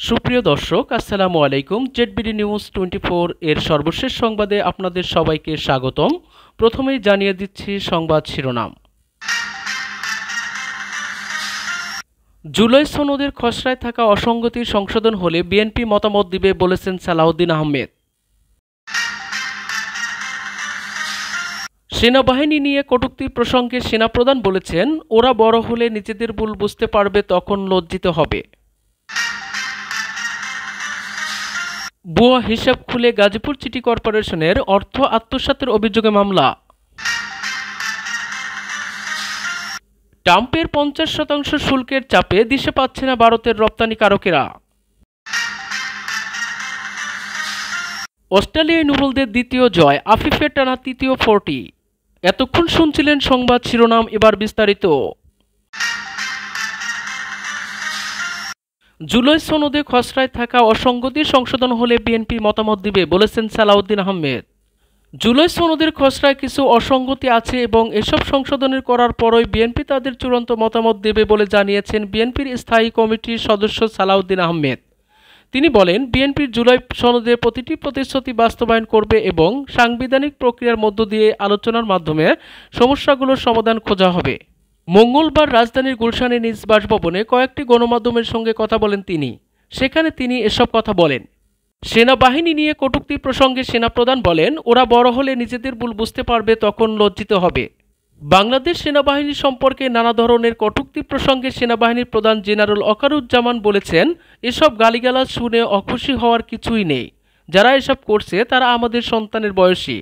সুপ্রিয় দর্শক, আসসালামু আলাইকুম। জেডবিডি নিউজ 24 এর সর্বশেষ সংবাদে আপনাদের সবাইকে স্বাগতম। প্রথমেই জানিয়ে দিচ্ছি সংবাদ শিরোনাম। জুলাই সনদের খসড়ায় থাকা অসঙ্গতির সংশোধন হলে বিএনপি মতামত দিবে বলেছেন সালাউদ্দিন আহমেদ। সেনাবাহিনী নিয়ে কটূক্তির প্রসঙ্গে সেনাপ্রধান বলেছেন, ওরা বড় হলে নিজেদের ভুল বুঝতে পারবে, তখন লজ্জিত হবে। ভুয়া হিসাব খুলে গাজীপুর সিটি কর্পোরেশনের অর্থ আত্মসাতের অভিযোগে মামলা। ট্রাম্পের 50% শুল্কের চাপে দিশে পাচ্ছে না ভারতের রপ্তানিকারকেরা। অস্ট্রেলিয়ায় নুরুলদের দ্বিতীয় জয়, আফিফের টানা তৃতীয় 40। এতক্ষণ শুনছিলেন সংবাদ শিরোনাম, এবার বিস্তারিত। জুলাই সনদে খসড়ায় থাকা অসঙ্গতি সংশোধন হলে বিএনপি মতামত দিবে বলেছেন সালাউদ্দিন আহমেদ। জুলাই সনদের খসড়ায় কিছু অসঙ্গতি আছে এবং এসব সংশোধনের করার পরই বিএনপি তাদের চূড়ান্ত মতামত দেবে বলে জানিয়েছেন বিএনপির স্থায়ী কমিটির সদস্য সালাউদ্দিন আহমেদ। তিনি বলেন, বিএনপির জুলাই সনদের প্রতিটি প্রতিশ্রুতি বাস্তবায়ন করবে এবং সাংবিধানিক প্রক্রিয়ার মধ্য দিয়ে আলোচনার মাধ্যমে সমস্যাগুলোর সমাধান খোঁজা হবে। মঙ্গলবার রাজধানীর গুলশানে নিজ বাসভবনে কয়েকটি গণমাধ্যমের সঙ্গে কথা বলেন তিনি। সেখানে তিনি এসব কথা বলেন। সেনাবাহিনী নিয়ে কটূক্তি প্রসঙ্গে সেনাপ্রধান বলেন, ওরা বড় হলে নিজেদের ভুল বুঝতে পারবে, তখন লজ্জিত হবে। বাংলাদেশ সেনাবাহিনী সম্পর্কে নানা ধরনের কটূক্তি প্রসঙ্গে সেনাবাহিনীর প্রধান জেনারেল ওয়াকারুজ্জামান বলেছেন, এসব গালিগালাজ শুনে অখুশি হওয়ার কিছুই নেই। যারা এসব করছে তারা আমাদের সন্তানের বয়সী।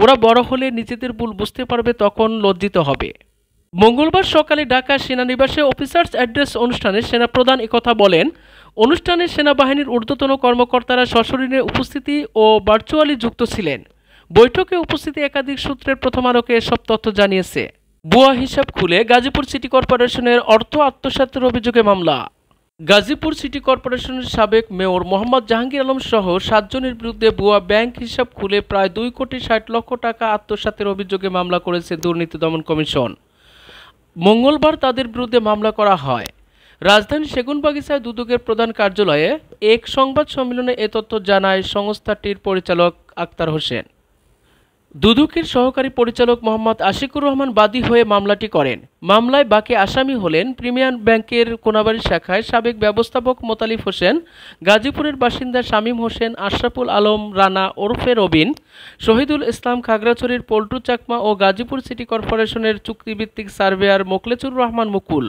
ওরা বড় হলে নিজেদের ভুল বুঝতে পারবে, তখন লজ্জিত হবে। মঙ্গলবার সকালে ঢাকা সেনানিবাসে অফিসার্স অ্যাড্রেস অনুষ্ঠানে সেনাপ্রধান একথা বলেন। অনুষ্ঠানে সেনাবাহিনীর ঊর্ধ্বতন কর্মকর্তারা সশরীরে উপস্থিতি ও ভার্চুয়ালি যুক্ত ছিলেন। বৈঠকে উপস্থিতি একাধিক সূত্রের প্রথম আলোকে এসব তথ্য জানিয়েছে। ভুয়া হিসাব খুলে গাজীপুর সিটি কর্পোরেশনের অর্থ আত্মসাতের অভিযোগে মামলা। গাজীপুর সিটি কর্পোরেশনের সাবেক মেয়র মোহাম্মদ জাহাঙ্গীর আলম সহ 7 জনের বিরুদ্ধে ভুয়া ব্যাংক হিসাব খুলে প্রায় 2,60,00,000 টাকা আত্মসাতের অভিযোগে মামলা করেছে দুর্নীতি দমন কমিশন। মঙ্গলবার তাদের বিরুদ্ধে মামলা করা হয়। রাজধানী সেগুনবাগিচায় দুদকের প্রধান কার্যালয়ে এক সংবাদ সম্মেলনে এ তথ্য জানায় সংস্থাটির পরিচালক আক্তার হোসেন। দুদকের সহকারী পরিচালক মোহাম্মদ আশিকুর রহমান বাদী হয়ে মামলাটি করেন। মামলায় বাকি আসামি হলেন প্রিমিয়ার ব্যাংকের কোনাবাড়ি শাখায় সাবেক ব্যবস্থাপক মোতালিফ হোসেন, গাজীপুরের বাসিন্দা শামীম হোসেন, আশরাফুল আলম রানা ওরফে রবিন, শহীদুল ইসলাম খাগড়াছড়ির পল্টু চাকমা ও গাজীপুর সিটি কর্পোরেশনের চুক্তিভিত্তিক সার্ভেয়ার মোখলেছুর রহমান মুকুল।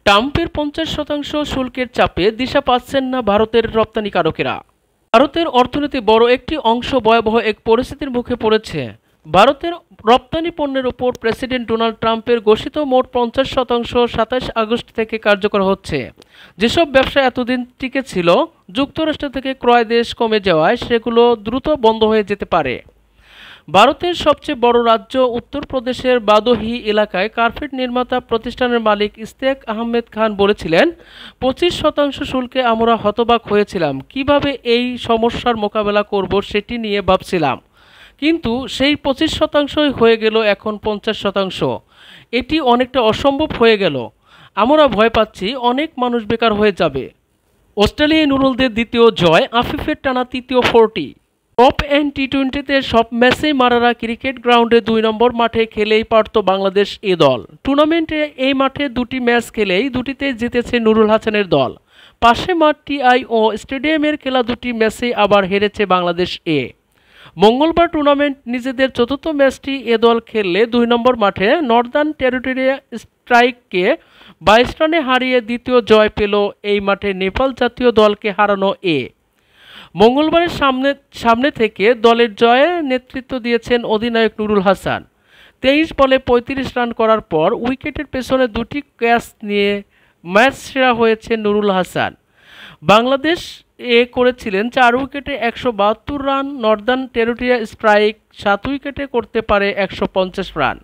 ট্রাম্পের 50% শুল্কের চাপে দিশা পাচ্ছেন না ভারতের রপ্তানিকারকেরা। ভারতের অর্থনীতি বড় একটি অংশ ভয়াবহ এক পরিস্থিতির মুখে পড়েছে। ভারতের রপ্তানি পণ্যের উপর প্রেসিডেন্ট ডোনাল্ড ট্রাম্পের ঘোষিত মোট 50% 27 আগস্ট থেকে কার্যকর হচ্ছে। যেসব ব্যবসা এতদিন টিকে ছিল, যুক্তরাষ্ট্র থেকে ক্রয় দেশ কমে যাওয়ায় সেগুলো দ্রুত বন্ধ হয়ে যেতে পারে। ভারতের সবচেয়ে বড় রাজ্য উত্তরপ্রদেশের বাদোহি এলাকায় কার্পেট নির্মাতা প্রতিষ্ঠানের মালিক ইশতিয়াক আহমেদ খান বলেছিলেন, 25% শুল্কে আমরা হতবাক হয়েছিলাম। কিভাবে এই সমস্যার মোকাবেলা করব সেটি নিয়ে ভাবছিলাম, কিন্তু সেই 25%ই হয়ে গেল এখন 50%। এটি অনেকটা অসম্ভব হয়ে গেল। আমরা ভয় পাচ্ছি অনেক মানুষ বেকার হয়ে যাবে। অস্ট্রেলিয়ায় নুরুলদের দ্বিতীয় জয়, আফিফের টানা তৃতীয় 40। টপ এন্ড টি-20তে সব ম্যাচেই মারারা ক্রিকেট গ্রাউন্ডে 2 নম্বর মাঠে খেলেই পারত বাংলাদেশ এ দল। টুর্নামেন্টে এই মাঠে 2টি ম্যাচ খেলেই 2টিতে জিতেছে নুরুল হাসানের দল। পাশে মাঠ টিআইও স্টেডিয়ামের খেলা 2টি ম্যাচেই আবার হেরেছে বাংলাদেশ এ। মঙ্গলবার টুর্নামেন্ট নিজেদের চতুর্থ ম্যাচটি এ দল খেললে 2 নম্বর মাঠে নর্দার্ন টেরিটরি স্ট্রাইককে 22 রানে হারিয়ে দ্বিতীয় জয় পেল এই মাঠে নেপাল জাতীয় দলকে হারানো এ। মঙ্গলবারের সামনে থেকে দলের জয়ে নেতৃত্ব দিয়েছেন অধিনায়ক নুরুল হাসান। 23 বলে 35 রান করার পর উইকেটের পেছনে 2টি ক্যাচ নিয়ে ম্যাচ সেরা হয়েছে নুরুল হাসান। বাংলাদেশ এ করেছিলেন 4 উইকেটে 172 রান। নর্দার্ন টেরিটরি স্ট্রাইক 7 উইকেটে করতে পারে 150 রান।